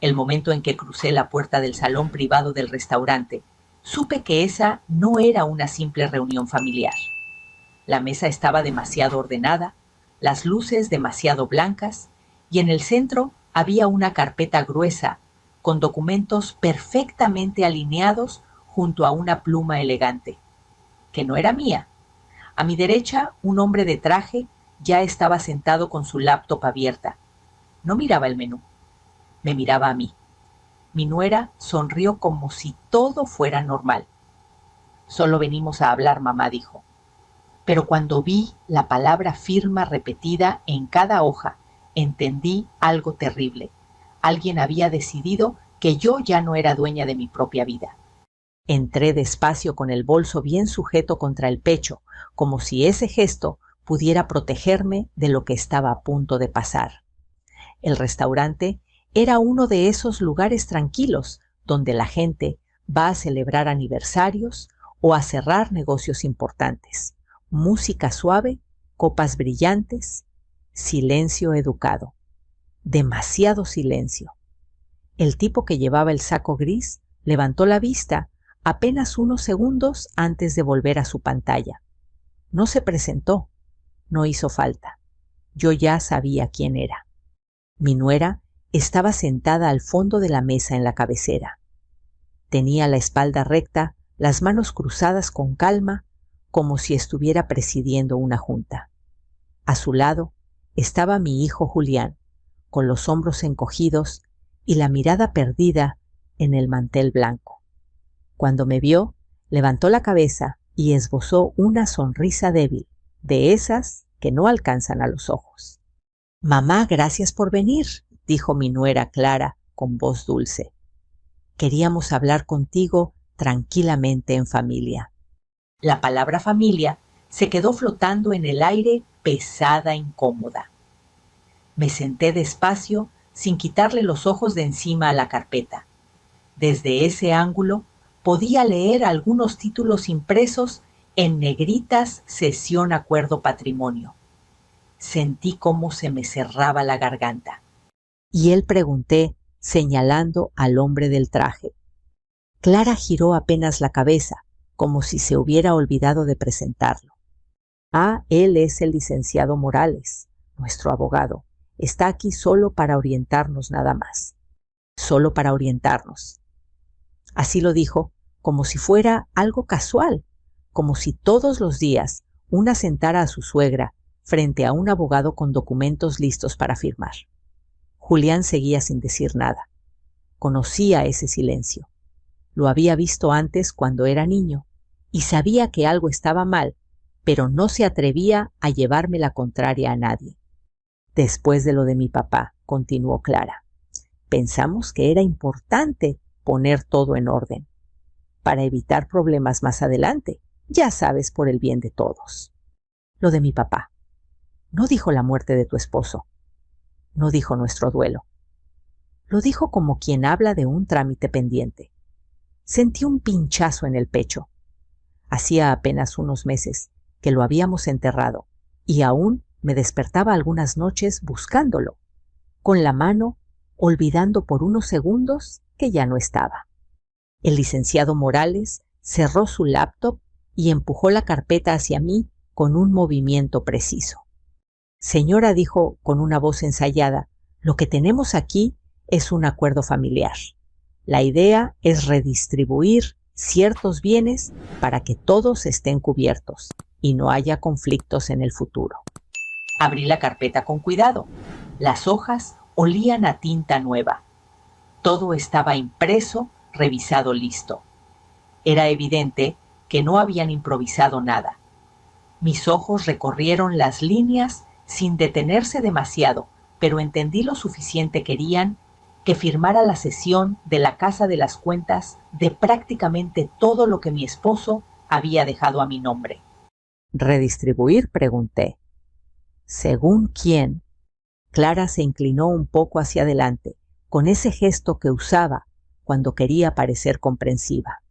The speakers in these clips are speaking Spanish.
El momento en que crucé la puerta del salón privado del restaurante, supe que esa no era una simple reunión familiar. La mesa estaba demasiado ordenada, las luces demasiado blancas, y en el centro había una carpeta gruesa con documentos perfectamente alineados junto a una pluma elegante, que no era mía. A mi derecha, un hombre de traje ya estaba sentado con su laptop abierta. No miraba el menú, me miraba a mí. Mi nuera sonrió como si todo fuera normal. Solo venimos a hablar, mamá dijo. Pero cuando vi la palabra firma repetida en cada hoja, entendí algo terrible. Alguien había decidido que yo ya no era dueña de mi propia vida. Entré despacio con el bolso bien sujeto contra el pecho, como si ese gesto pudiera protegerme de lo que estaba a punto de pasar. El restaurante era uno de esos lugares tranquilos donde la gente va a celebrar aniversarios o a cerrar negocios importantes. Música suave, copas brillantes, silencio educado. Demasiado silencio. El tipo que llevaba el saco gris levantó la vista apenas unos segundos antes de volver a su pantalla. No se presentó, no hizo falta. Yo ya sabía quién era. Mi nuera estaba sentada al fondo de la mesa en la cabecera. Tenía la espalda recta, las manos cruzadas con calma, como si estuviera presidiendo una junta. A su lado estaba mi hijo Julián, con los hombros encogidos y la mirada perdida en el mantel blanco. Cuando me vio, levantó la cabeza y esbozó una sonrisa débil, de esas que no alcanzan a los ojos. «Mamá, gracias por venir», dijo mi nuera Clara con voz dulce. «Queríamos hablar contigo tranquilamente en familia». La palabra familia se quedó flotando en el aire pesada e incómoda. Me senté despacio sin quitarle los ojos de encima a la carpeta. Desde ese ángulo podía leer algunos títulos impresos en negritas Sesión Acuerdo Patrimonio. Sentí cómo se me cerraba la garganta. Y él pregunté, señalando al hombre del traje. Clara giró apenas la cabeza, como si se hubiera olvidado de presentarlo. Él es el licenciado Morales, nuestro abogado. Está aquí solo para orientarnos nada más. Solo para orientarnos. Así lo dijo, como si fuera algo casual, como si todos los días una sentara a su suegra frente a un abogado con documentos listos para firmar. Julián seguía sin decir nada. Conocía ese silencio. Lo había visto antes cuando era niño y sabía que algo estaba mal, pero no se atrevía a llevarme la contraria a nadie. Después de lo de mi papá, continuó Clara, pensamos que era importante poner todo en orden, para evitar problemas más adelante, ya sabes, por el bien de todos. Lo de mi papá. No dijo la muerte de tu esposo. No dijo nuestro duelo. Lo dijo como quien habla de un trámite pendiente. Sentí un pinchazo en el pecho. Hacía apenas unos meses que lo habíamos enterrado y aún me despertaba algunas noches buscándolo, con la mano olvidando por unos segundos que ya no estaba. El licenciado Morales cerró su laptop y empujó la carpeta hacia mí con un movimiento preciso. Señora, dijo con una voz ensayada, lo que tenemos aquí es un acuerdo familiar. La idea es redistribuir ciertos bienes para que todos estén cubiertos y no haya conflictos en el futuro. Abrí la carpeta con cuidado. Las hojas olían a tinta nueva. Todo estaba impreso, revisado, listo. Era evidente que no habían improvisado nada. Mis ojos recorrieron las líneas sin detenerse demasiado, pero entendí lo suficiente. Querían que firmara la cesión de la casa de las cuentas de prácticamente todo lo que mi esposo había dejado a mi nombre. ¿Redistribuir?, pregunté. ¿Según quién? Clara se inclinó un poco hacia adelante, con ese gesto que usaba cuando quería parecer comprensiva.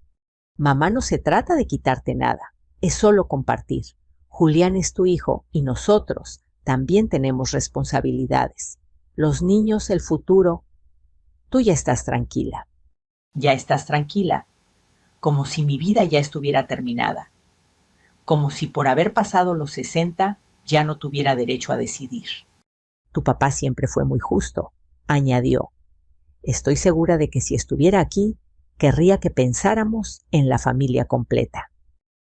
Mamá, no se trata de quitarte nada, es solo compartir. Julián es tu hijo y nosotros también tenemos responsabilidades. Los niños, el futuro. Tú ya estás tranquila. Ya estás tranquila, como si mi vida ya estuviera terminada, como si por haber pasado los 60 ya no tuviera derecho a decidir. Tu papá siempre fue muy justo, añadió. Estoy segura de que si estuviera aquí, querría que pensáramos en la familia completa.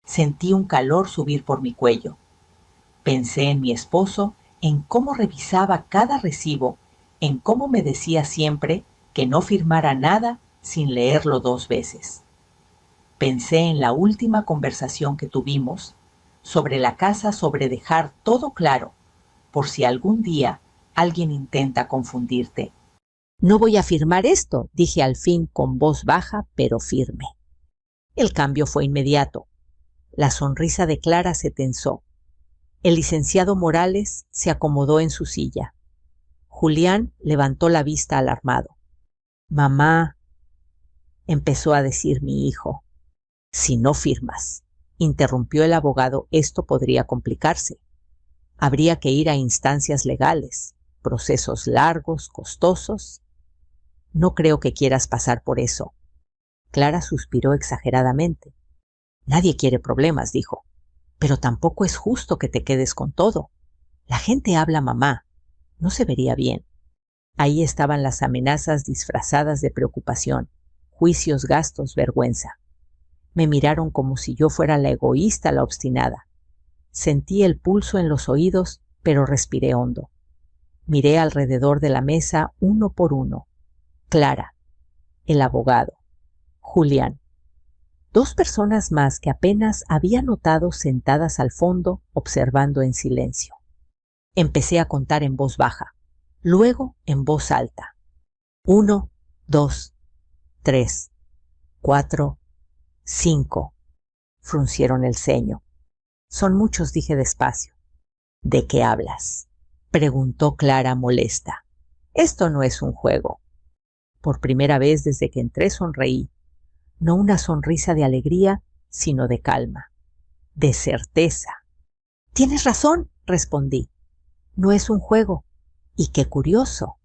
Sentí un calor subir por mi cuello. Pensé en mi esposo, en cómo revisaba cada recibo, en cómo me decía siempre que no firmara nada sin leerlo 2 veces. Pensé en la última conversación que tuvimos sobre la casa, sobre dejar todo claro, por si algún día alguien intenta confundirte. No voy a firmar esto, dije al fin con voz baja pero firme. El cambio fue inmediato. La sonrisa de Clara se tensó. El licenciado Morales se acomodó en su silla. Julián levantó la vista alarmado. Mamá, empezó a decir mi hijo. Si no firmas, interrumpió el abogado, esto podría complicarse. Habría que ir a instancias legales, procesos largos, costosos. No creo que quieras pasar por eso. Clara suspiró exageradamente. Nadie quiere problemas, dijo. Pero tampoco es justo que te quedes con todo. La gente habla, mamá. No se vería bien. Ahí estaban las amenazas disfrazadas de preocupación, juicios, gastos, vergüenza. Me miraron como si yo fuera la egoísta, la obstinada. Sentí el pulso en los oídos, pero respiré hondo. Miré alrededor de la mesa uno por uno. Clara, el abogado, Julián. 2 personas más que apenas había notado sentadas al fondo, observando en silencio. Empecé a contar en voz baja, luego en voz alta. 1, 2, 3, 4, 5. Fruncieron el ceño. Son muchos, dije despacio. ¿De qué hablas?, preguntó Clara molesta. Esto no es un juego. Por primera vez desde que entré sonreí. No una sonrisa de alegría, sino de calma, de certeza. Tienes razón, respondí. No es un juego. Y qué curioso.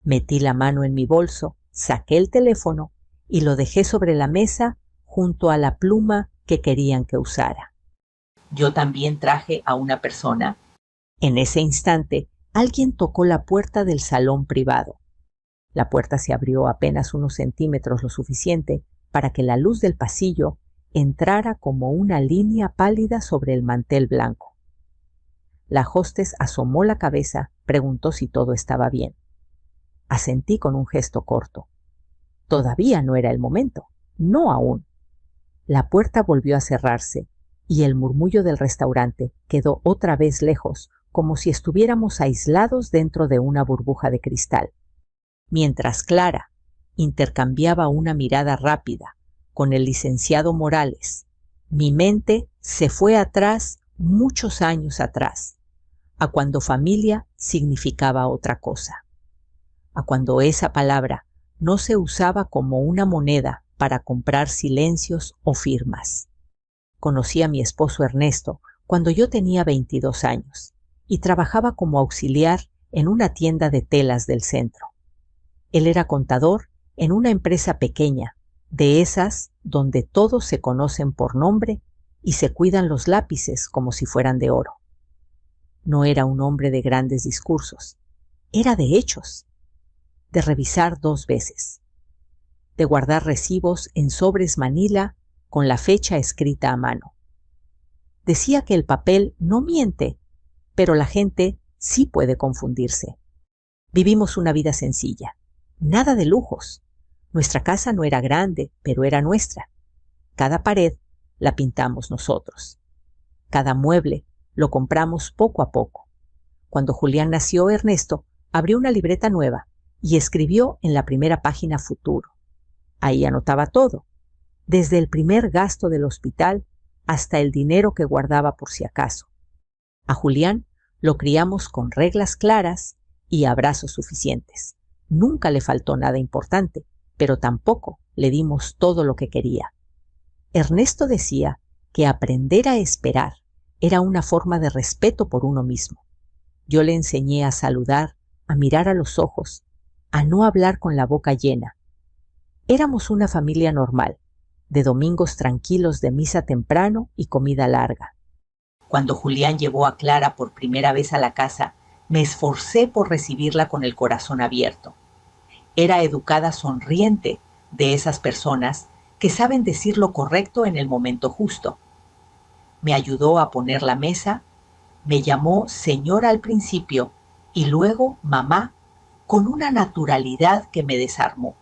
Metí la mano en mi bolso, saqué el teléfono y lo dejé sobre la mesa junto a la pluma que querían que usara. Yo también traje a una persona. En ese instante, alguien tocó la puerta del salón privado. La puerta se abrió apenas unos centímetros, lo suficiente para que la luz del pasillo entrara como una línea pálida sobre el mantel blanco. La hostess asomó la cabeza, preguntó si todo estaba bien. Asentí con un gesto corto. Todavía no era el momento, no aún. La puerta volvió a cerrarse y el murmullo del restaurante quedó otra vez lejos, como si estuviéramos aislados dentro de una burbuja de cristal. Mientras Clara intercambiaba una mirada rápida con el licenciado Morales, mi mente se fue atrás, muchos años atrás, a cuando familia significaba otra cosa, a cuando esa palabra no se usaba como una moneda para comprar silencios o firmas. Conocí a mi esposo Ernesto cuando yo tenía 22 años y trabajaba como auxiliar en una tienda de telas del centro. Él era contador en una empresa pequeña, de esas donde todos se conocen por nombre y se cuidan los lápices como si fueran de oro. No era un hombre de grandes discursos, era de hechos, de revisar 2 veces, de guardar recibos en sobres manila con la fecha escrita a mano. Decía que el papel no miente, pero la gente sí puede confundirse. Vivimos una vida sencilla, nada de lujos. Nuestra casa no era grande, pero era nuestra. Cada pared la pintamos nosotros. Cada mueble lo compramos poco a poco. Cuando Julián nació, Ernesto abrió una libreta nueva y escribió en la primera página futuro. Ahí anotaba todo, desde el primer gasto del hospital hasta el dinero que guardaba por si acaso. A Julián lo criamos con reglas claras y abrazos suficientes. Nunca le faltó nada importante, pero tampoco le dimos todo lo que quería. Ernesto decía que aprender a esperar era una forma de respeto por uno mismo. Yo le enseñé a saludar, a mirar a los ojos, a no hablar con la boca llena. Éramos una familia normal, de domingos tranquilos de misa temprano y comida larga. Cuando Julián llevó a Clara por primera vez a la casa, me esforcé por recibirla con el corazón abierto. Era educada, sonriente, de esas personas que saben decir lo correcto en el momento justo. Me ayudó a poner la mesa, me llamó señora al principio y luego mamá, con una naturalidad que me desarmó.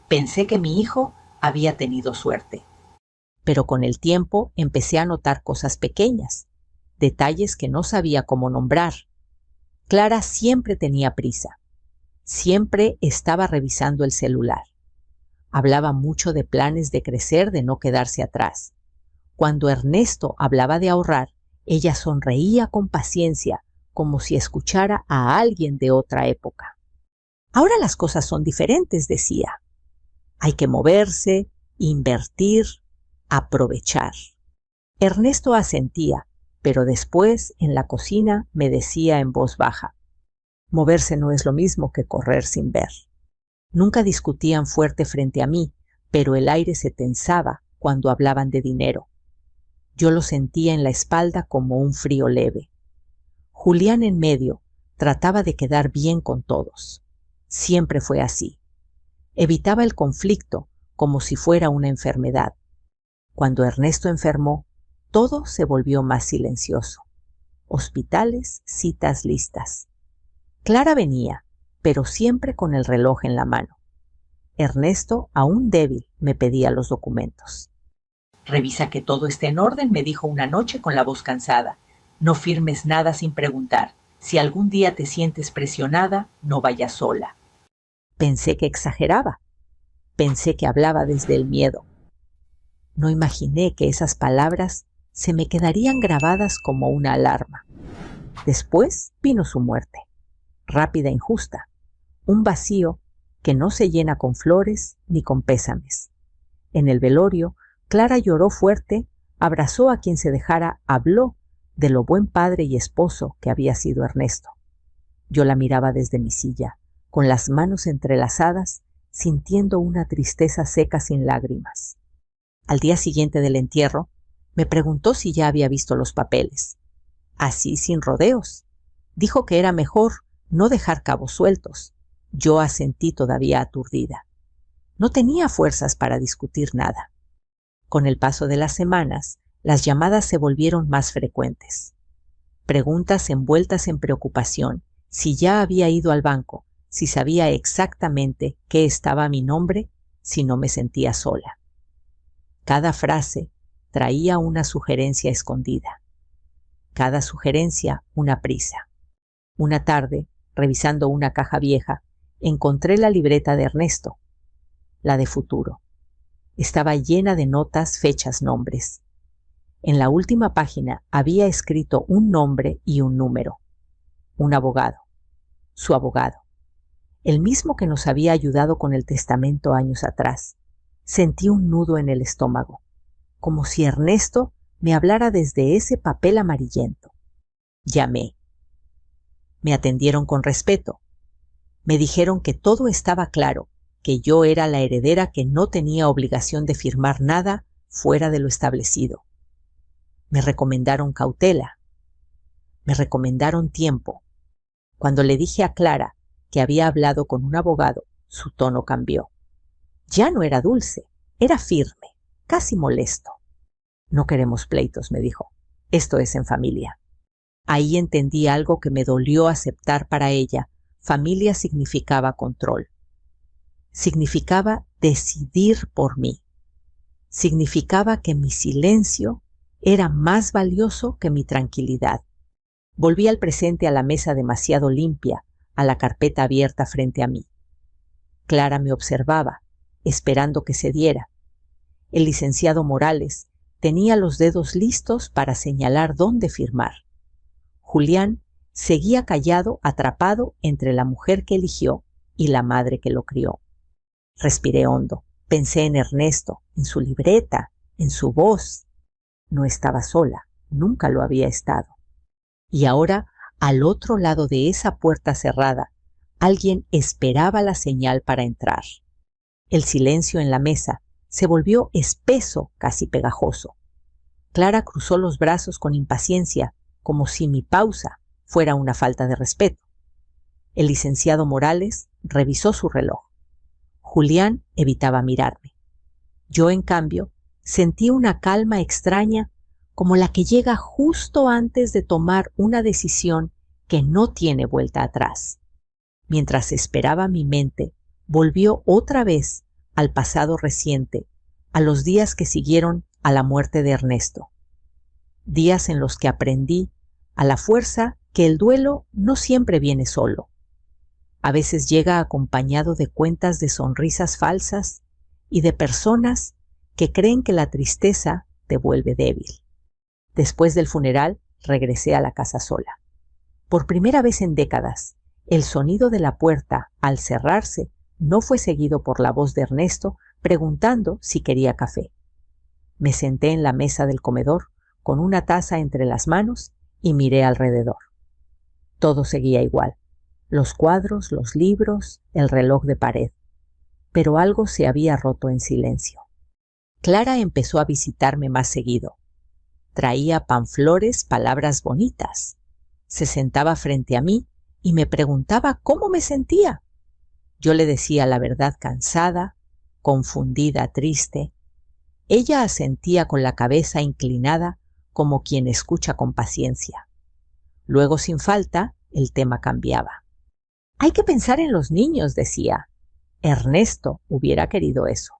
Pensé que mi hijo había tenido suerte. Pero con el tiempo empecé a notar cosas pequeñas, detalles que no sabía cómo nombrar. Clara siempre tenía prisa. Siempre estaba revisando el celular. Hablaba mucho de planes de crecer, de no quedarse atrás. Cuando Ernesto hablaba de ahorrar, ella sonreía con paciencia, como si escuchara a alguien de otra época. Ahora las cosas son diferentes, decía. Hay que moverse, invertir, aprovechar. Ernesto asentía, pero después en la cocina me decía en voz baja: moverse no es lo mismo que correr sin ver. Nunca discutían fuerte frente a mí, pero el aire se tensaba cuando hablaban de dinero. Yo lo sentía en la espalda como un frío leve. Julián en medio trataba de quedar bien con todos. Siempre fue así. Evitaba el conflicto como si fuera una enfermedad. Cuando Ernesto enfermó, todo se volvió más silencioso. Hospitales, citas listas. Clara venía, pero siempre con el reloj en la mano. Ernesto, aún débil, me pedía los documentos. Revisa que todo esté en orden, me dijo una noche con la voz cansada. No firmes nada sin preguntar. Si algún día te sientes presionada, no vayas sola. Pensé que exageraba. Pensé que hablaba desde el miedo. No imaginé que esas palabras se me quedarían grabadas como una alarma. Después vino su muerte, rápida e injusta, un vacío que no se llena con flores ni con pésames. En el velorio, Clara lloró fuerte, abrazó a quien se dejara, habló de lo buen padre y esposo que había sido Ernesto. Yo la miraba desde mi silla, con las manos entrelazadas, sintiendo una tristeza seca sin lágrimas. Al día siguiente del entierro, me preguntó si ya había visto los papeles. Así, sin rodeos. Dijo que era mejor no dejar cabos sueltos. Yo asentí todavía aturdida. No tenía fuerzas para discutir nada. Con el paso de las semanas, las llamadas se volvieron más frecuentes. Preguntas envueltas en preocupación, si ya había ido al banco, si sabía exactamente qué estaba a mi nombre, si no me sentía sola. Cada frase traía una sugerencia escondida. Cada sugerencia una prisa. Una tarde, revisando una caja vieja, encontré la libreta de Ernesto, la de futuro. Estaba llena de notas, fechas, nombres. En la última página había escrito un nombre y un número. Un abogado. Su abogado. El mismo que nos había ayudado con el testamento años atrás. Sentí un nudo en el estómago, como si Ernesto me hablara desde ese papel amarillento. Llamé. Me atendieron con respeto. Me dijeron que todo estaba claro, que yo era la heredera que no tenía obligación de firmar nada fuera de lo establecido. Me recomendaron cautela. Me recomendaron tiempo. Cuando le dije a Clara que había hablado con un abogado, su tono cambió. Ya no era dulce, era firme, casi molesto. No queremos pleitos, me dijo. Esto es en familia. Ahí entendí algo que me dolió aceptar para ella. Familia significaba control. Significaba decidir por mí. Significaba que mi silencio era más valioso que mi tranquilidad. Volví al presente, a la mesa demasiado limpia, a la carpeta abierta frente a mí. Clara me observaba, esperando que cediera. El licenciado Morales tenía los dedos listos para señalar dónde firmar. Julián seguía callado, atrapado entre la mujer que eligió y la madre que lo crió. Respiré hondo, pensé en Ernesto, en su libreta, en su voz. No estaba sola, nunca lo había estado. Y ahora, al otro lado de esa puerta cerrada, Alguien esperaba la señal para entrar. El silencio en la mesa se volvió espeso, casi pegajoso. Clara cruzó los brazos con impaciencia, como si mi pausa fuera una falta de respeto. El licenciado Morales revisó su reloj. Julián evitaba mirarme. Yo, en cambio, sentí una calma extraña, como la que llega justo antes de tomar una decisión que no tiene vuelta atrás. Mientras esperaba, mi mente volvió otra vez al pasado reciente, a los días que siguieron a la muerte de Ernesto. Días en los que aprendí a la fuerza que el duelo no siempre viene solo. A veces llega acompañado de cuentas de sonrisas falsas y de personas que creen que la tristeza te vuelve débil. Después del funeral, regresé a la casa sola. Por primera vez en décadas, el sonido de la puerta, al cerrarse, no fue seguido por la voz de Ernesto preguntando si quería café. Me senté en la mesa del comedor con una taza entre las manos y miré alrededor. Todo seguía igual: los cuadros, los libros, el reloj de pared. Pero algo se había roto en silencio. Clara empezó a visitarme más seguido. Traía panflores, palabras bonitas. Se sentaba frente a mí y me preguntaba cómo me sentía. Yo le decía la verdad, cansada, confundida, triste. Ella asentía con la cabeza inclinada, como quien escucha con paciencia. Luego, sin falta, el tema cambiaba. Hay que pensar en los niños, decía. Ernesto hubiera querido eso.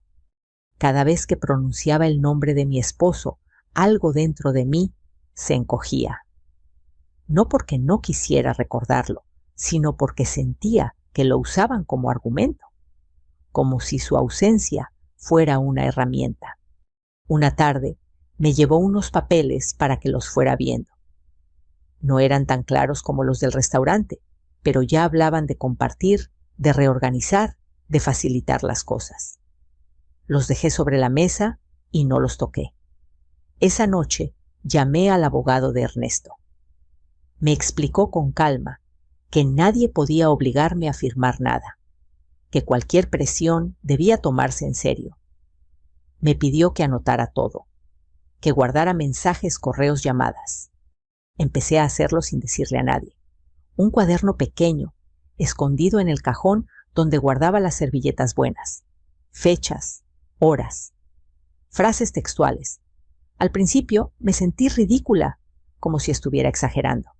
Cada vez que pronunciaba el nombre de mi esposo, algo dentro de mí se encogía. No porque no quisiera recordarlo, sino porque sentía que lo usaban como argumento, como si su ausencia fuera una herramienta. Una tarde me llevó unos papeles para que los fuera viendo. No eran tan claros como los del restaurante, pero ya hablaban de compartir, de reorganizar, de facilitar las cosas. Los dejé sobre la mesa y no los toqué. Esa noche llamé al abogado de Ernesto. Me explicó con calma que nadie podía obligarme a firmar nada, que cualquier presión debía tomarse en serio. Me pidió que anotara todo, que guardara mensajes, correos, llamadas. Empecé a hacerlo sin decirle a nadie. Un cuaderno pequeño, escondido en el cajón donde guardaba las servilletas buenas. Fechas, horas, frases textuales. Al principio me sentí ridícula, como si estuviera exagerando.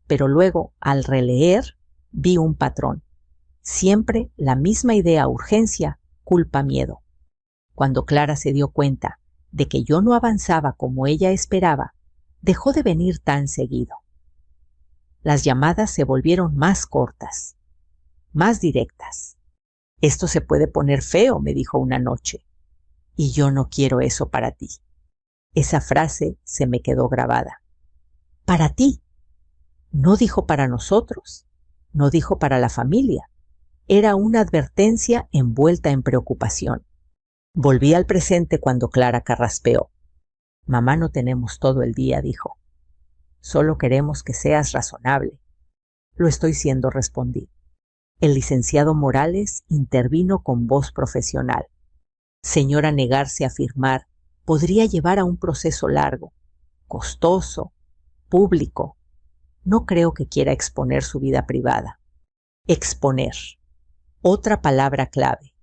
Pero luego, al releer, vi un patrón. Siempre la misma idea: urgencia, culpa, miedo. Cuando Clara se dio cuenta de que yo no avanzaba como ella esperaba, dejó de venir tan seguido. Las llamadas se volvieron más cortas, más directas. Esto se puede poner feo, me dijo una noche. Y yo no quiero eso para ti. Esa frase se me quedó grabada. Para ti. No dijo para nosotros, no dijo para la familia. Era una advertencia envuelta en preocupación. Volví al presente cuando Clara carraspeó. Mamá, no tenemos todo el día, dijo. Solo queremos que seas razonable. Lo estoy siendo, respondí. El licenciado Morales intervino con voz profesional. Señora, negarse a firmar podría llevar a un proceso largo, costoso, público. No creo que quiera exponer su vida privada. Exponer. Otra palabra clave.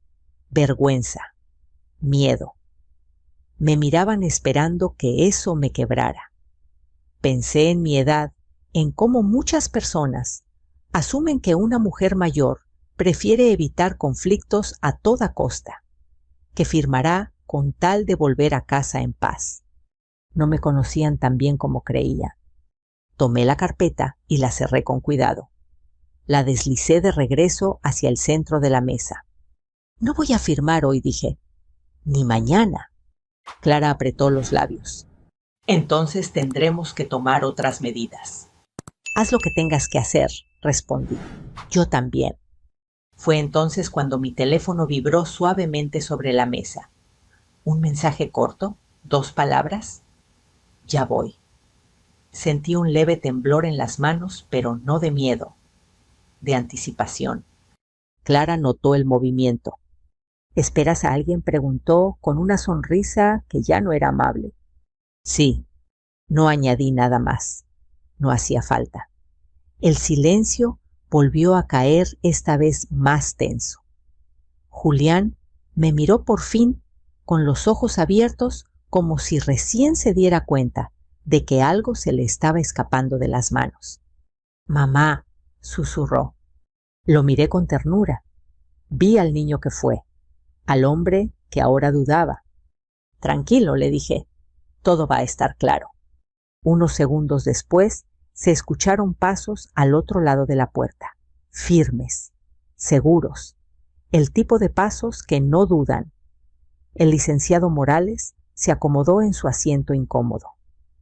Vergüenza. Miedo. Me miraban esperando que eso me quebrara. Pensé en mi edad, en cómo muchas personas asumen que una mujer mayor prefiere evitar conflictos a toda costa, que firmará con tal de volver a casa en paz. No me conocían tan bien como creía. Tomé la carpeta y la cerré con cuidado. La deslicé de regreso hacia el centro de la mesa. No voy a firmar hoy, dije. Ni mañana. Clara apretó los labios. Entonces tendremos que tomar otras medidas. Haz lo que tengas que hacer, respondí. Yo también. Fue entonces cuando mi teléfono vibró suavemente sobre la mesa. Un mensaje corto, 2 palabras. Ya voy. Sentí un leve temblor en las manos, pero no de miedo, de anticipación. Clara notó el movimiento. ¿Esperas a alguien?, preguntó con una sonrisa que ya no era amable. Sí, no añadí nada más. No hacía falta. El silencio volvió a caer, esta vez más tenso. Julián me miró por fin con los ojos abiertos, como si recién se diera cuenta de que algo se le estaba escapando de las manos. «Mamá», susurró. Lo miré con ternura. Vi al niño que fue, al hombre que ahora dudaba. «Tranquilo», le dije, «todo va a estar claro». Unos segundos después se escucharon pasos al otro lado de la puerta, firmes, seguros, el tipo de pasos que no dudan. El licenciado Morales se acomodó en su asiento incómodo.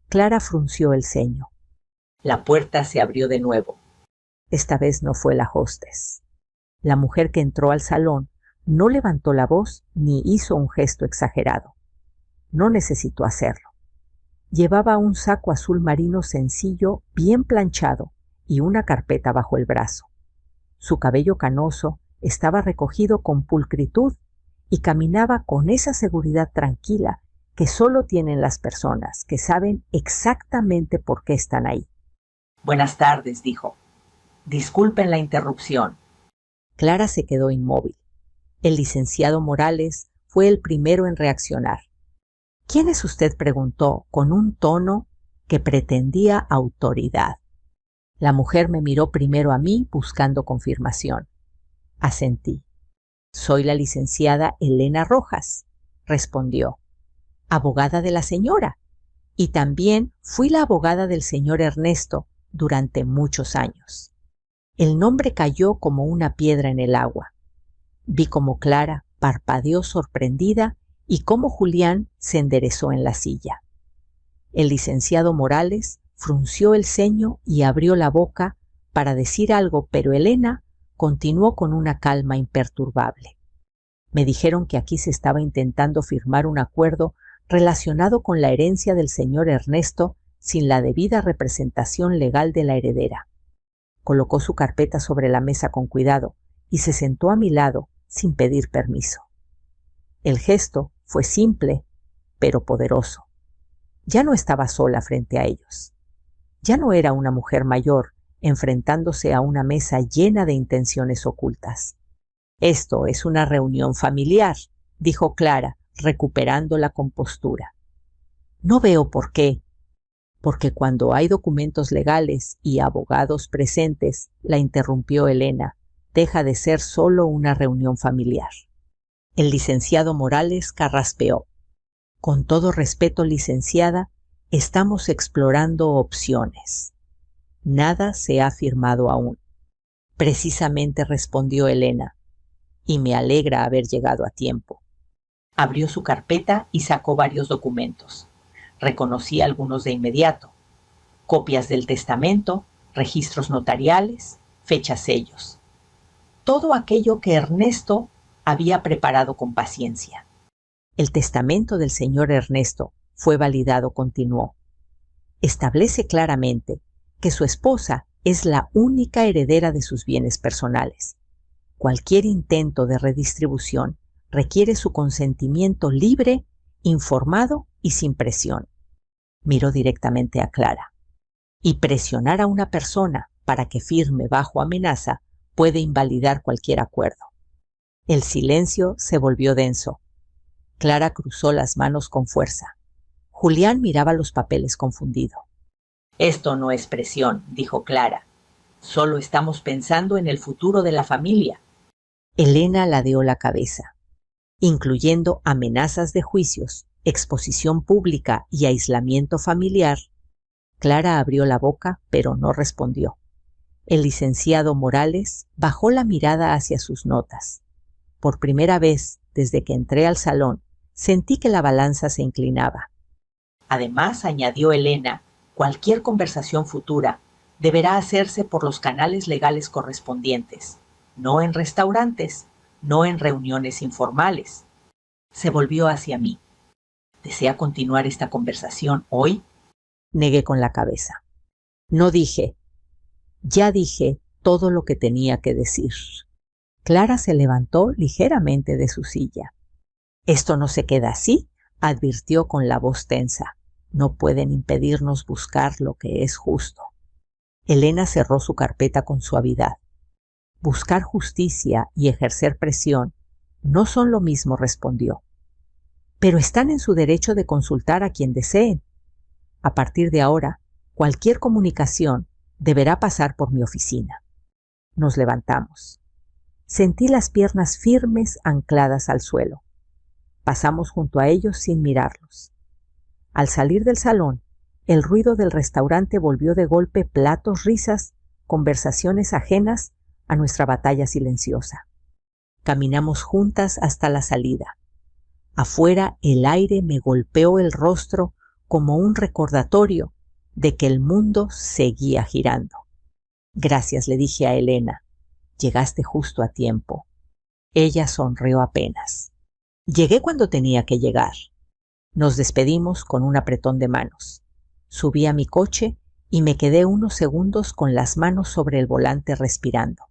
Clara frunció el ceño. La puerta se abrió de nuevo. Esta vez no fue la hostess. La mujer que entró al salón no levantó la voz ni hizo un gesto exagerado. No necesitó hacerlo. Llevaba un saco azul marino sencillo, bien planchado, y una carpeta bajo el brazo. Su cabello canoso estaba recogido con pulcritud y caminaba con esa seguridad tranquila que solo tienen las personas que saben exactamente por qué están ahí. «Buenas tardes», dijo. «Disculpen la interrupción». Clara se quedó inmóvil. El licenciado Morales fue el primero en reaccionar. «¿Quién es usted?», preguntó con un tono que pretendía autoridad. La mujer me miró primero a mí buscando confirmación. Asentí. «Soy la licenciada Elena Rojas», respondió. «Abogada de la señora. Y también fui la abogada del señor Ernesto durante muchos años». El nombre cayó como una piedra en el agua. Vi cómo Clara parpadeó sorprendida y cómo Julián se enderezó en la silla. El licenciado Morales frunció el ceño y abrió la boca para decir algo, pero Elena continuó con una calma imperturbable. Me dijeron que aquí se estaba intentando firmar un acuerdo relacionado con la herencia del señor Ernesto sin la debida representación legal de la heredera. Colocó su carpeta sobre la mesa con cuidado y se sentó a mi lado sin pedir permiso. El gesto fue simple, pero poderoso. Ya no estaba sola frente a ellos. Ya no era una mujer mayor enfrentándose a una mesa llena de intenciones ocultas. «Esto es una reunión familiar», dijo Clara, recuperando la compostura. «No veo por qué». «Porque cuando hay documentos legales y abogados presentes», la interrumpió Elena, «deja de ser solo una reunión familiar». El licenciado Morales carraspeó. «Con todo respeto, licenciada, estamos explorando opciones. Nada se ha firmado aún». «Precisamente», respondió Elena, «y me alegra haber llegado a tiempo». Abrió su carpeta y sacó varios documentos. Reconocí algunos de inmediato: copias del testamento, registros notariales, fechas, sellos. Todo aquello que Ernesto había preparado con paciencia. «El testamento del señor Ernesto fue validado», continuó. «Establece claramente que su esposa es la única heredera de sus bienes personales. Cualquier intento de redistribución requiere su consentimiento libre, informado y sin presión». Miró directamente a Clara. «Y presionar a una persona para que firme bajo amenaza puede invalidar cualquier acuerdo». El silencio se volvió denso. Clara cruzó las manos con fuerza. Julián miraba los papeles confundido. «Esto no es presión», dijo Clara. «Solo estamos pensando en el futuro de la familia». Elena ladeó la cabeza. Incluyendo amenazas de juicios, exposición pública y aislamiento familiar. Clara abrió la boca, pero no respondió. El licenciado Morales bajó la mirada hacia sus notas. Por primera vez, desde que entré al salón, sentí que la balanza se inclinaba. «Además», añadió Elena, «cualquier conversación futura deberá hacerse por los canales legales correspondientes, no en restaurantes, no en reuniones informales». Se volvió hacia mí. «¿Desea continuar esta conversación hoy?». Negué con la cabeza. No dije. Ya dije todo lo que tenía que decir. Clara se levantó ligeramente de su silla. «Esto no se queda así», advirtió con la voz tensa. «No pueden impedirnos buscar lo que es justo». Elena cerró su carpeta con suavidad. «Buscar justicia y ejercer presión no son lo mismo», respondió. «Pero están en su derecho de consultar a quien deseen. A partir de ahora, cualquier comunicación deberá pasar por mi oficina». Nos levantamos. Sentí las piernas firmes ancladas al suelo. Pasamos junto a ellos sin mirarlos. Al salir del salón, el ruido del restaurante volvió de golpe platos, risas, conversaciones ajenas a nuestra batalla silenciosa. Caminamos juntas hasta la salida. Afuera el aire me golpeó el rostro como un recordatorio de que el mundo seguía girando. «Gracias», le dije a Elena. «Llegaste justo a tiempo». Ella sonrió apenas. «Llegué cuando tenía que llegar». Nos despedimos con un apretón de manos. Subí a mi coche y me quedé unos segundos con las manos sobre el volante respirando.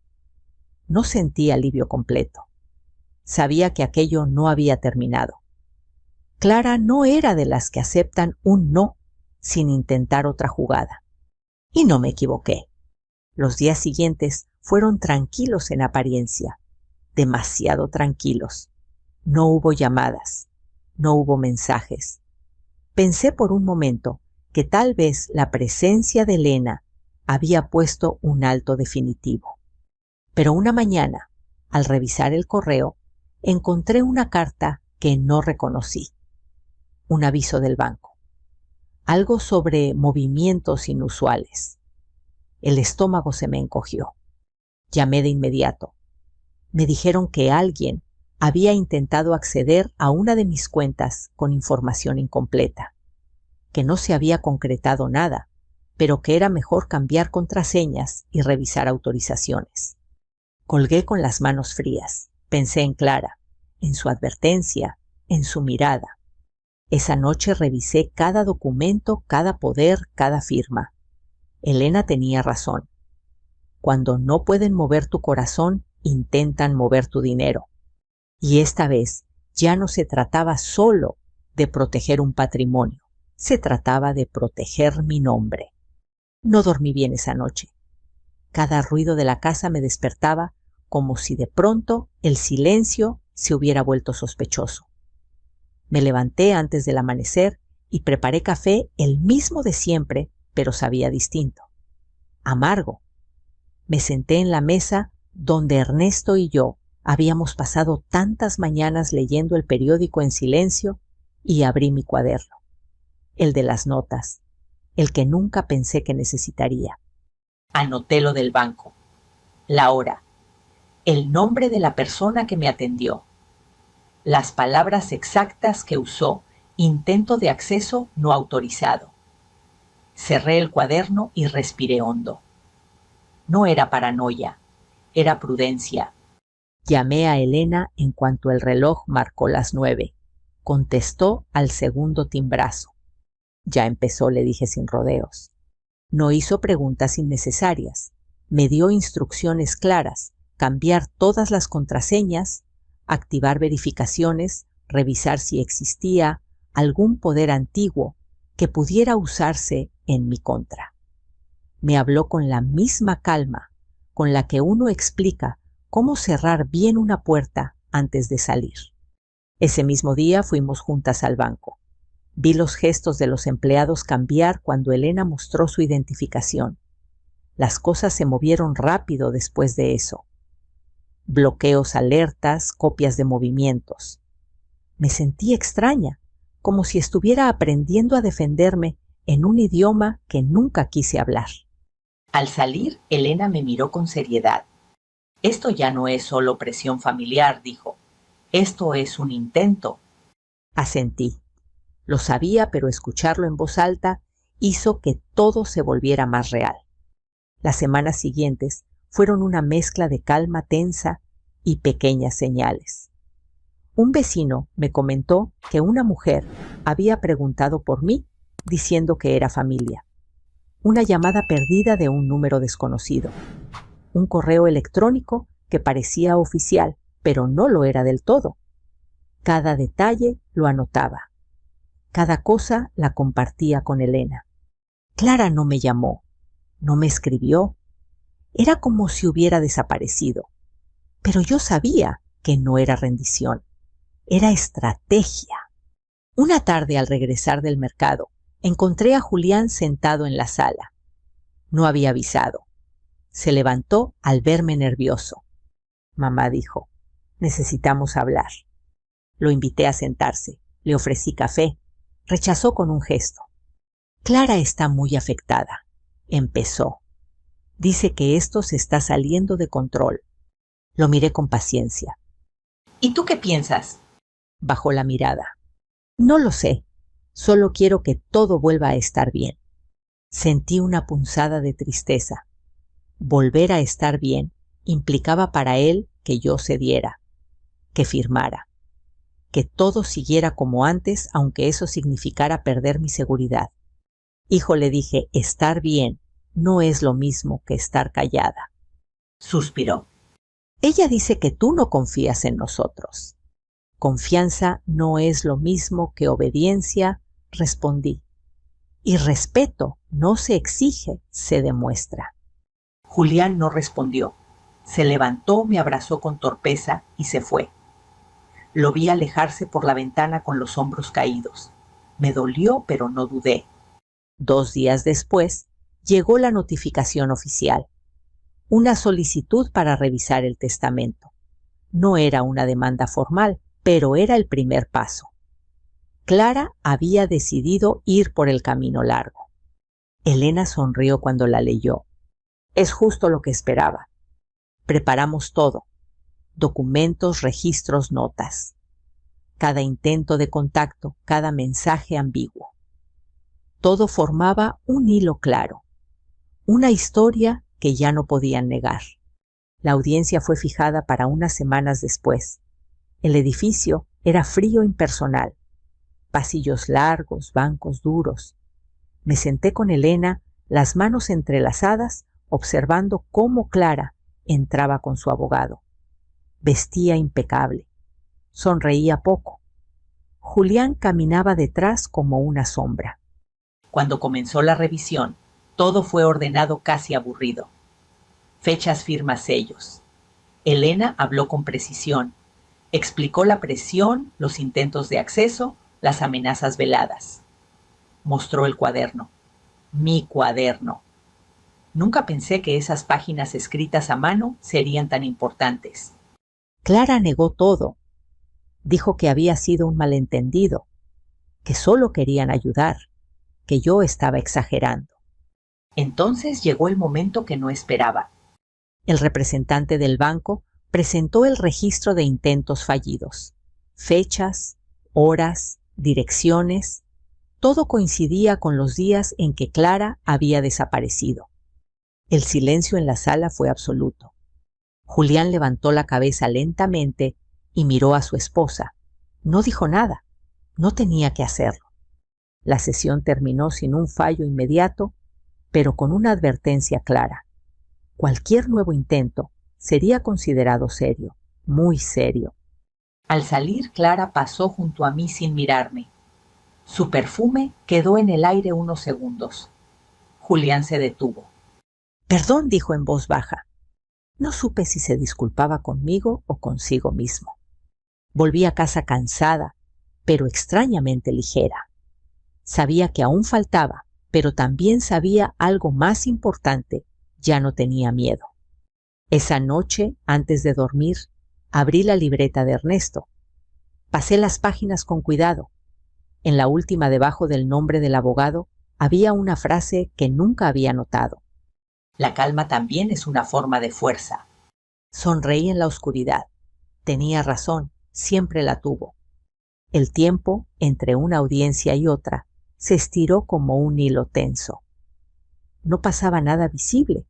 No sentí alivio completo. Sabía que aquello no había terminado. Clara no era de las que aceptan un no sin intentar otra jugada. Y no me equivoqué. Los días siguientes fueron tranquilos en apariencia, demasiado tranquilos. No hubo llamadas, no hubo mensajes. Pensé por un momento que tal vez la presencia de Elena había puesto un alto definitivo. Pero una mañana, al revisar el correo, encontré una carta que no reconocí. Un aviso del banco. Algo sobre movimientos inusuales. El estómago se me encogió. Llamé de inmediato. Me dijeron que alguien había intentado acceder a una de mis cuentas con información incompleta, que no se había concretado nada, pero que era mejor cambiar contraseñas y revisar autorizaciones. Colgué con las manos frías. Pensé en Clara, en su advertencia, en su mirada. Esa noche revisé cada documento, cada poder, cada firma. Elena tenía razón. Cuando no pueden mover tu corazón, intentan mover tu dinero. Y esta vez ya no se trataba solo de proteger un patrimonio, se trataba de proteger mi nombre. No dormí bien esa noche. Cada ruido de la casa me despertaba como si de pronto el silencio se hubiera vuelto sospechoso. Me levanté antes del amanecer y preparé café, el mismo de siempre, pero sabía distinto. Amargo. Me senté en la mesa donde Ernesto y yo habíamos pasado tantas mañanas leyendo el periódico en silencio y abrí mi cuaderno, el de las notas, el que nunca pensé que necesitaría. Anoté lo del banco, la hora, el nombre de la persona que me atendió, las palabras exactas que usó, intento de acceso no autorizado. Cerré el cuaderno y respiré hondo. No era paranoia, era prudencia. Llamé a Elena en cuanto el reloj marcó las 9. Contestó al segundo timbrazo. «Ya empezó», le dije sin rodeos. No hizo preguntas innecesarias. Me dio instrucciones claras: cambiar todas las contraseñas, activar verificaciones, revisar si existía algún poder antiguo que pudiera usarse en mi contra. Me habló con la misma calma con la que uno explica cómo cerrar bien una puerta antes de salir. Ese mismo día fuimos juntas al banco. Vi los gestos de los empleados cambiar cuando Elena mostró su identificación. Las cosas se movieron rápido después de eso. Bloqueos, alertas, copias de movimientos. Me sentí extraña, como si estuviera aprendiendo a defenderme en un idioma que nunca quise hablar. Al salir, Elena me miró con seriedad. «Esto ya no es solo presión familiar», dijo. «Esto es un intento». Asentí. Lo sabía, pero escucharlo en voz alta hizo que todo se volviera más real. Las semanas siguientes fueron una mezcla de calma tensa y pequeñas señales. Un vecino me comentó que una mujer había preguntado por mí, diciendo que era familia. Una llamada perdida de un número desconocido. Un correo electrónico que parecía oficial, pero no lo era del todo. Cada detalle lo anotaba. Cada cosa la compartía con Elena. Clara no me llamó, no me escribió. Era como si hubiera desaparecido. Pero yo sabía que no era rendición, era estrategia. Una tarde, al regresar del mercado, encontré a Julián sentado en la sala. No había avisado. Se levantó al verme nervioso. Mamá dijo, necesitamos hablar. Lo invité a sentarse, le ofrecí café. Rechazó con un gesto. Clara está muy afectada. Empezó. Dice que esto se está saliendo de control. Lo miré con paciencia. ¿Y tú qué piensas? Bajó la mirada. No lo sé. Solo quiero que todo vuelva a estar bien. Sentí una punzada de tristeza. Volver a estar bien implicaba para él que yo cediera, que firmara, que todo siguiera como antes, aunque eso significara perder mi seguridad. Hijo, le dije, estar bien no es lo mismo que estar callada. Suspiró. Ella dice que tú no confías en nosotros. Confianza no es lo mismo que obediencia, respondí. Y respeto no se exige, se demuestra. Julián no respondió. Se levantó, me abrazó con torpeza y se fue. Lo vi alejarse por la ventana con los hombros caídos. Me dolió, pero no dudé. 2 días después, llegó la notificación oficial. Una solicitud para revisar el testamento. No era una demanda formal, pero era el primer paso. Clara había decidido ir por el camino largo. Elena sonrió cuando la leyó. Es justo lo que esperaba. Preparamos todo. Documentos, registros, notas. Cada intento de contacto, cada mensaje ambiguo. Todo formaba un hilo claro. Una historia que ya no podían negar. La audiencia fue fijada para unas semanas después. El edificio era frío e impersonal. Pasillos largos, bancos duros. Me senté con Elena, las manos entrelazadas, observando cómo Clara entraba con su abogado. Vestía impecable. Sonreía poco. Julián caminaba detrás como una sombra. Cuando comenzó la revisión, todo fue ordenado casi aburrido. Fechas, firmas, sellos. Elena habló con precisión. Explicó la presión, los intentos de acceso, las amenazas veladas. Mostró el cuaderno. Mi cuaderno. Nunca pensé que esas páginas escritas a mano serían tan importantes. Clara negó todo. Dijo que había sido un malentendido, que solo querían ayudar, que yo estaba exagerando. Entonces llegó el momento que no esperaba. El representante del banco presentó el registro de intentos fallidos. Fechas, horas, direcciones, todo coincidía con los días en que Clara había desaparecido. El silencio en la sala fue absoluto. Julián levantó la cabeza lentamente y miró a su esposa. No dijo nada. No tenía que hacerlo. La sesión terminó sin un fallo inmediato, pero con una advertencia clara. Cualquier nuevo intento sería considerado serio, muy serio. Al salir, Clara pasó junto a mí sin mirarme. Su perfume quedó en el aire unos segundos. Julián se detuvo. Perdón, dijo en voz baja. No supe si se disculpaba conmigo o consigo mismo. Volví a casa cansada, pero extrañamente ligera. Sabía que aún faltaba, pero también sabía algo más importante. Ya no tenía miedo. Esa noche, antes de dormir, abrí la libreta de Ernesto. Pasé las páginas con cuidado. En la última, debajo del nombre del abogado, había una frase que nunca había notado. La calma también es una forma de fuerza. Sonreí en la oscuridad. Tenía razón, siempre la tuvo. El tiempo, entre una audiencia y otra, se estiró como un hilo tenso. No pasaba nada visible,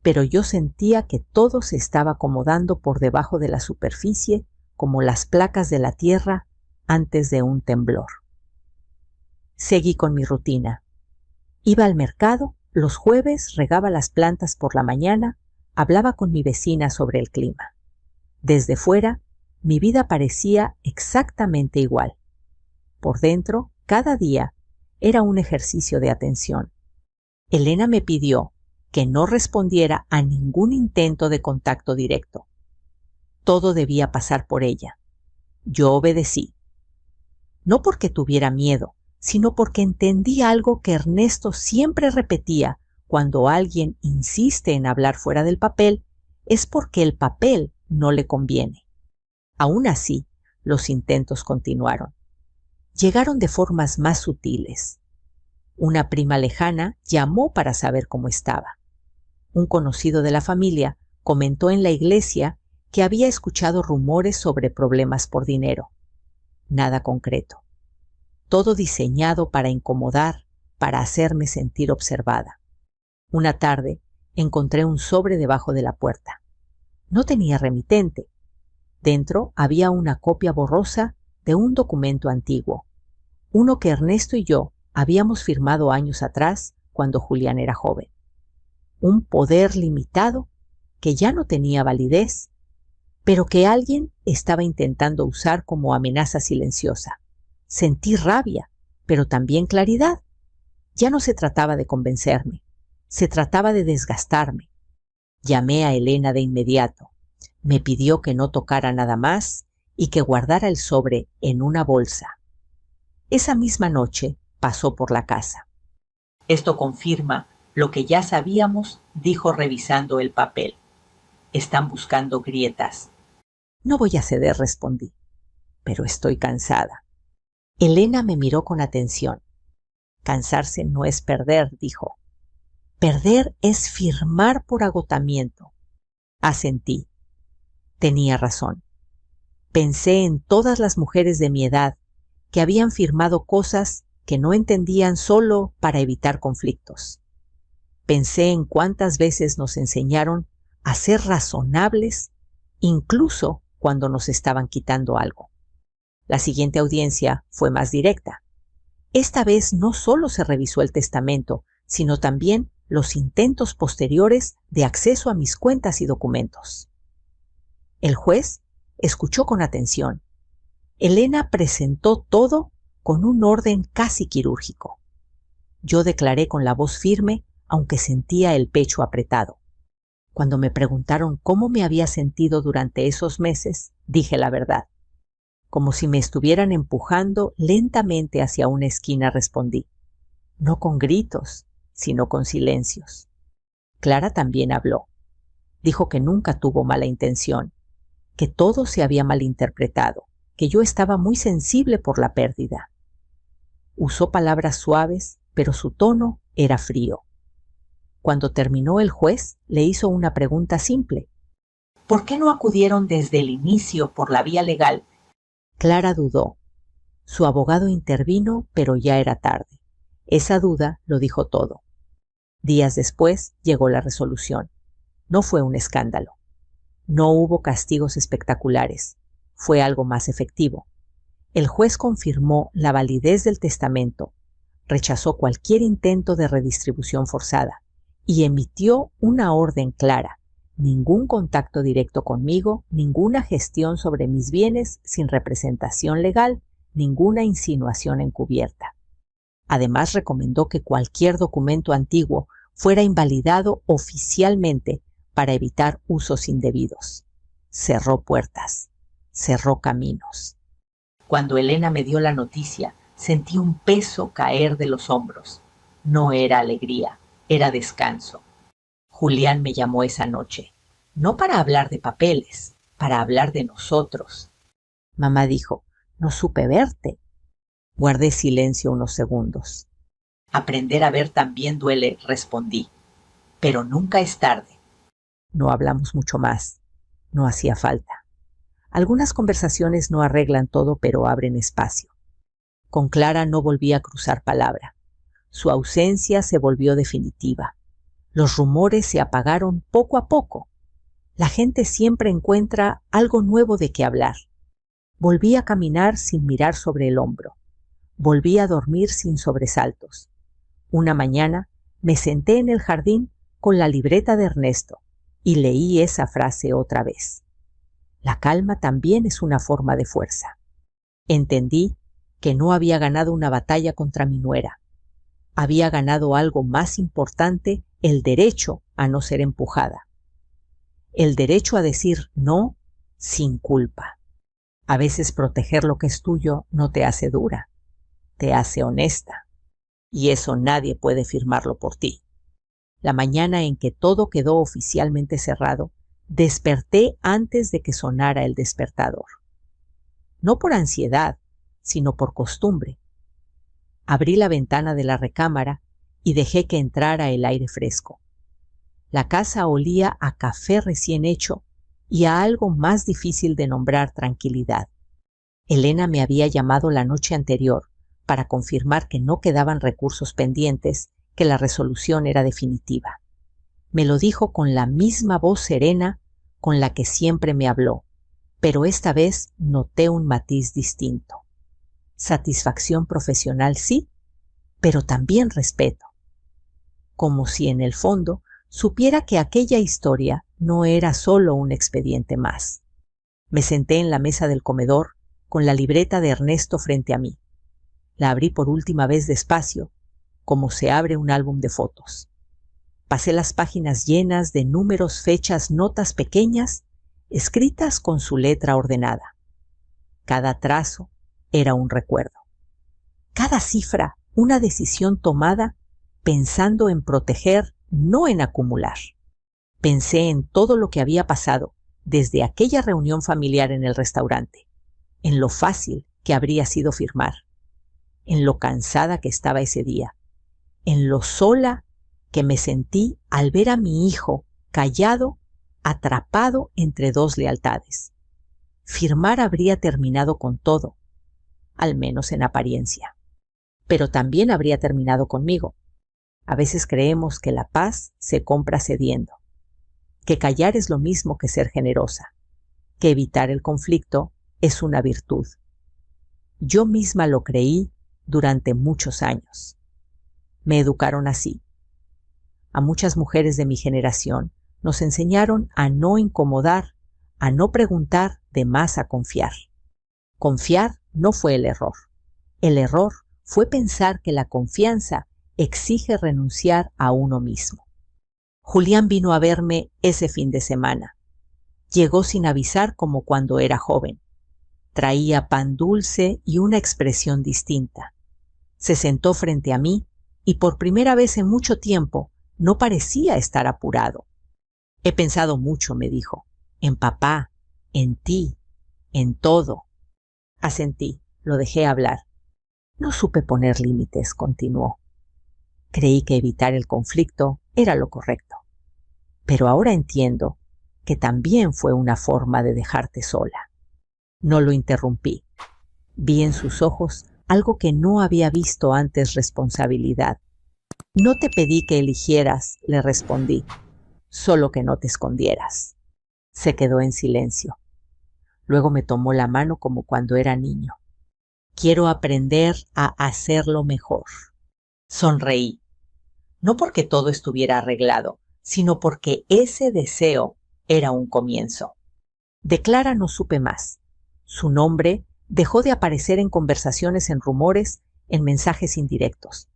pero yo sentía que todo se estaba acomodando por debajo de la superficie como las placas de la tierra antes de un temblor. Seguí con mi rutina. Iba al mercado, los jueves regaba las plantas por la mañana, hablaba con mi vecina sobre el clima. Desde fuera, mi vida parecía exactamente igual. Por dentro, cada día era un ejercicio de atención. Elena me pidió que no respondiera a ningún intento de contacto directo. Todo debía pasar por ella. Yo obedecí. No porque tuviera miedo, sino porque entendí algo que Ernesto siempre repetía: cuando alguien insiste en hablar fuera del papel, es porque el papel no le conviene. Aún así, los intentos continuaron. Llegaron de formas más sutiles. Una prima lejana llamó para saber cómo estaba. Un conocido de la familia comentó en la iglesia que había escuchado rumores sobre problemas por dinero. Nada concreto. Todo diseñado para incomodar, para hacerme sentir observada. Una tarde encontré un sobre debajo de la puerta. No tenía remitente. Dentro había una copia borrosa de un documento antiguo, uno que Ernesto y yo habíamos firmado años atrás cuando Julián era joven. Un poder limitado que ya no tenía validez, pero que alguien estaba intentando usar como amenaza silenciosa. Sentí rabia, pero también claridad. Ya no se trataba de convencerme, se trataba de desgastarme. Llamé a Elena de inmediato. Me pidió que no tocara nada más y que guardara el sobre en una bolsa. Esa misma noche pasó por la casa. Esto confirma lo que ya sabíamos, dijo revisando el papel. Están buscando grietas. No voy a ceder, respondí, pero estoy cansada. Elena me miró con atención. Cansarse no es perder, dijo. Perder es firmar por agotamiento. Asentí. Tenía razón. Pensé en todas las mujeres de mi edad que habían firmado cosas que no entendían solo para evitar conflictos. Pensé en cuántas veces nos enseñaron a ser razonables, incluso cuando nos estaban quitando algo. La siguiente audiencia fue más directa. Esta vez no solo se revisó el testamento, sino también los intentos posteriores de acceso a mis cuentas y documentos. El juez escuchó con atención. Elena presentó todo con un orden casi quirúrgico. Yo declaré con la voz firme, aunque sentía el pecho apretado. Cuando me preguntaron cómo me había sentido durante esos meses, dije la verdad. Como si me estuvieran empujando lentamente hacia una esquina, respondí. No con gritos, sino con silencios. Clara también habló. Dijo que nunca tuvo mala intención, que todo se había malinterpretado, que yo estaba muy sensible por la pérdida. Usó palabras suaves, pero su tono era frío. Cuando terminó, el juez le hizo una pregunta simple. ¿Por qué no acudieron desde el inicio por la vía legal? Clara dudó. Su abogado intervino, pero ya era tarde. Esa duda lo dijo todo. Días después llegó la resolución. No fue un escándalo. No hubo castigos espectaculares. Fue algo más efectivo. El juez confirmó la validez del testamento, rechazó cualquier intento de redistribución forzada y emitió una orden clara: ningún contacto directo conmigo, ninguna gestión sobre mis bienes sin representación legal, ninguna insinuación encubierta. Además, recomendó que cualquier documento antiguo fuera invalidado oficialmente para evitar usos indebidos. Cerró puertas, cerró caminos. Cuando Elena me dio la noticia, sentí un peso caer de los hombros. No era alegría, era descanso. Julián me llamó esa noche, no para hablar de papeles, para hablar de nosotros. Mamá dijo, no supe verte. Guardé silencio unos segundos. Aprender a ver también duele, respondí. Pero nunca es tarde. No hablamos mucho más. No hacía falta. Algunas conversaciones no arreglan todo, pero abren espacio. Con Clara no volví a cruzar palabra. Su ausencia se volvió definitiva. Los rumores se apagaron poco a poco. La gente siempre encuentra algo nuevo de qué hablar. Volví a caminar sin mirar sobre el hombro. Volví a dormir sin sobresaltos. Una mañana me senté en el jardín con la libreta de Ernesto y leí esa frase otra vez. La calma también es una forma de fuerza. Entendí que no había ganado una batalla contra mi nuera. Había ganado algo más importante, el derecho a no ser empujada. El derecho a decir no sin culpa. A veces proteger lo que es tuyo no te hace dura, te hace honesta. Y eso nadie puede firmarlo por ti. La mañana en que todo quedó oficialmente cerrado, desperté antes de que sonara el despertador. No por ansiedad, sino por costumbre. Abrí la ventana de la recámara y dejé que entrara el aire fresco. La casa olía a café recién hecho y a algo más difícil de nombrar tranquilidad. Elena me había llamado la noche anterior para confirmar que no quedaban recursos pendientes, que la resolución era definitiva. Me lo dijo con la misma voz serena con la que siempre me habló, pero esta vez noté un matiz distinto. Satisfacción profesional sí, pero también respeto. Como si en el fondo supiera que aquella historia no era solo un expediente más. Me senté en la mesa del comedor con la libreta de Ernesto frente a mí. La abrí por última vez despacio, como se abre un álbum de fotos. Pasé las páginas llenas de números, fechas, notas pequeñas, escritas con su letra ordenada. Cada trazo era un recuerdo. Cada cifra, una decisión tomada pensando en proteger, no en acumular. Pensé en todo lo que había pasado desde aquella reunión familiar en el restaurante, en lo fácil que habría sido firmar, en lo cansada que estaba ese día, en lo sola que me sentí al ver a mi hijo callado, atrapado entre dos lealtades. Firmar habría terminado con todo, al menos en apariencia. Pero también habría terminado conmigo. A veces creemos que la paz se compra cediendo, que callar es lo mismo que ser generosa, que evitar el conflicto es una virtud. Yo misma lo creí durante muchos años. Me educaron así. A muchas mujeres de mi generación nos enseñaron a no incomodar, a no preguntar, de más a confiar. Confiar no fue el error. El error fue pensar que la confianza exige renunciar a uno mismo. Julián vino a verme ese fin de semana. Llegó sin avisar como cuando era joven. Traía pan dulce y una expresión distinta. Se sentó frente a mí y por primera vez en mucho tiempo no parecía estar apurado. He pensado mucho, me dijo, en papá, en ti, en todo. Asentí, lo dejé hablar. No supe poner límites, continuó. Creí que evitar el conflicto era lo correcto. Pero ahora entiendo que también fue una forma de dejarte sola. No lo interrumpí. Vi en sus ojos algo que no había visto antes: responsabilidad. No te pedí que eligieras, le respondí, solo que no te escondieras. Se quedó en silencio. Luego me tomó la mano como cuando era niño. Quiero aprender a hacerlo mejor. Sonreí. No porque todo estuviera arreglado, sino porque ese deseo era un comienzo. De Clara no supe más. Su nombre dejó de aparecer en conversaciones, en rumores, en mensajes indirectos.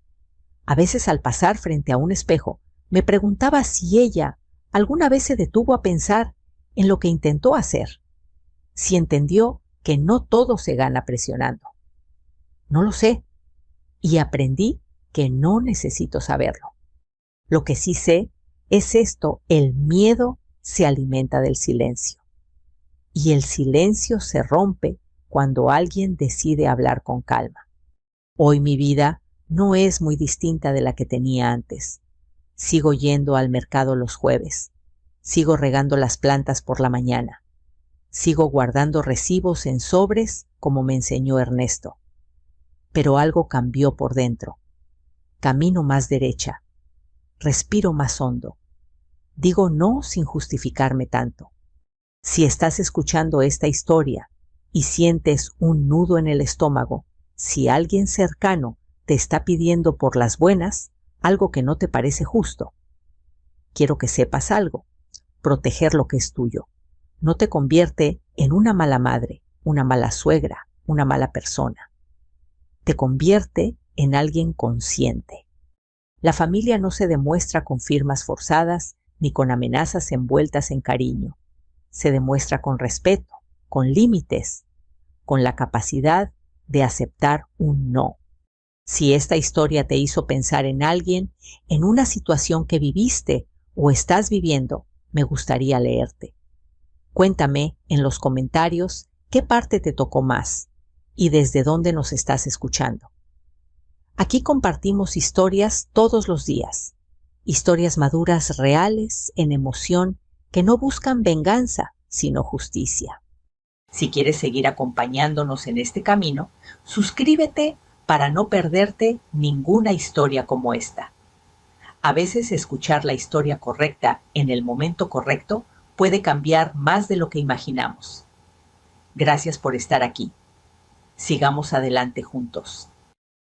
A veces al pasar frente a un espejo, me preguntaba si ella alguna vez se detuvo a pensar en lo que intentó hacer, si entendió que no todo se gana presionando. No lo sé, y aprendí que no necesito saberlo. Lo que sí sé es esto: el miedo se alimenta del silencio. Y el silencio se rompe cuando alguien decide hablar con calma. Hoy mi vida no es muy distinta de la que tenía antes. Sigo yendo al mercado los jueves. Sigo regando las plantas por la mañana. Sigo guardando recibos en sobres como me enseñó Ernesto. Pero algo cambió por dentro. Camino más derecha. Respiro más hondo. Digo no sin justificarme tanto. Si estás escuchando esta historia y sientes un nudo en el estómago, si alguien cercano te está pidiendo por las buenas algo que no te parece justo, quiero que sepas algo: proteger lo que es tuyo, no te convierte en una mala madre, una mala suegra, una mala persona. Te convierte en alguien consciente. La familia no se demuestra con firmas forzadas ni con amenazas envueltas en cariño. Se demuestra con respeto, con límites, con la capacidad de aceptar un no. Si esta historia te hizo pensar en alguien, en una situación que viviste o estás viviendo, me gustaría leerte. Cuéntame en los comentarios qué parte te tocó más y desde dónde nos estás escuchando. Aquí compartimos historias todos los días, historias maduras reales en emoción que no buscan venganza, sino justicia. Si quieres seguir acompañándonos en este camino, suscríbete para no perderte ninguna historia como esta. A veces escuchar la historia correcta en el momento correcto puede cambiar más de lo que imaginamos. Gracias por estar aquí. Sigamos adelante juntos.